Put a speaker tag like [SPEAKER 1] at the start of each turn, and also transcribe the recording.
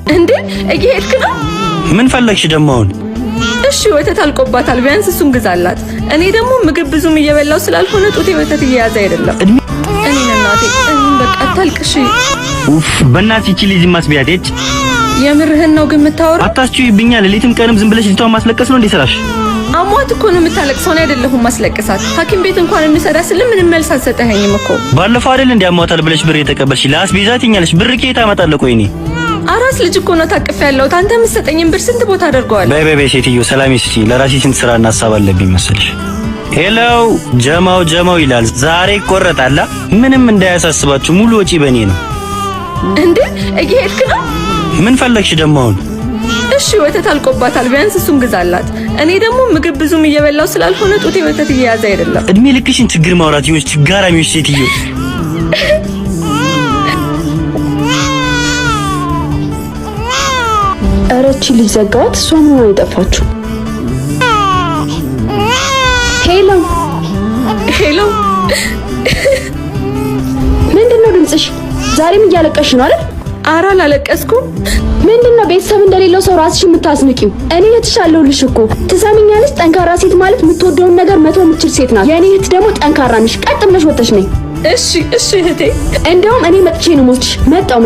[SPEAKER 1] እንዴ እየሄድክ ነው?
[SPEAKER 2] ምን ፈለግሽ ደግሞ አሁን?
[SPEAKER 1] እሺ ወተት አልቆባታል፣ ቢያንስ እሱን ግዛላት። እኔ ደግሞ ምግብ ብዙም እየበላው ስላልሆነ ጡቴ ወተት እየያዘ አይደለም። እኔ እናቴ በቃ አታልቅሽ።
[SPEAKER 2] ኡፍ በእናትሽ እቺ ልጅ ማስቢያቴች።
[SPEAKER 1] የምርህን ነው ግን የምታወራው?
[SPEAKER 2] አታስችይብኛል። ሌሊትም ቀንም ዝም ብለሽ ልጅቷን ማስለቀስ ነው እንዴ ስራሽ?
[SPEAKER 1] አሟት እኮ ነው የምታለቅሰው፣ ነው አይደለሁም ማስለቀሳት። ሐኪም ቤት እንኳን እንሰራ ስለ ምንም መልስ አልሰጠኸኝም እኮ።
[SPEAKER 2] ባለፈው አይደል እንዴ አሟታል ብለሽ ብር የተቀበልሽ? ለአስቤዛት ይኛለሽ ብር ከየት አመጣለሁ? ቆይ እኔ
[SPEAKER 1] አራስ ልጅ እኮ ነው ታቅፍ ያለው። አንተ የምትሰጠኝን ብር ስንት ቦታ አደርገዋል?
[SPEAKER 2] በይ በይ ሴትዮ ሰላም ይስጪ። ለራሴ ስንት ስራ እና ሐሳብ አለብኝ መሰልሽ። ሄሎ ጀማው ይላል። ዛሬ ይቆረጣል። ምንም እንዳያሳስባችሁ ሙሉ ወጪ በኔ ነው።
[SPEAKER 1] እንዴ እየሄድክ ነው?
[SPEAKER 2] ምን ፈለግሽ ደግሞ አሁን?
[SPEAKER 1] እሺ ወተት አልቆባታል፣ ቢያንስ እሱን ግዛላት። እኔ ደግሞ ምግብ ብዙም እየበላው ስላልሆነ ጡቴ ወተት እየያዘ አይደለም።
[SPEAKER 2] እድሜ ልክሽን ችግር ማውራት ይሆንሽ ችጋራሚዎች ሴትዮ።
[SPEAKER 3] እረቺ ልጅ ዘጋት። እሷ ምን ነው የጠፋችው? ሄሎ ምንድነው ድምጽሽ? ዛሬም እያለቀሽ ነው አይደል?
[SPEAKER 1] ኧረ አላለቀስኩም።
[SPEAKER 3] ምንድነው ቤተሰብ እንደሌለው ሰው ራስሽ የምታስንቂው? እኔ እህትሻለሁልሽ እኮ ትሰሚኛለሽ? ጠንካራ ሴት ማለት የምትወደውን ነገር መተው የምትችል ሴት ናት። የኔ እህት ደግሞ ጠንካራ ነሽ። ቀጥ ብለሽ ወጥተሽ ነኝ።
[SPEAKER 1] እሺ እህቴ።
[SPEAKER 3] እንደውም እኔ መጥቼ ነው የምወስድሽ። መጣው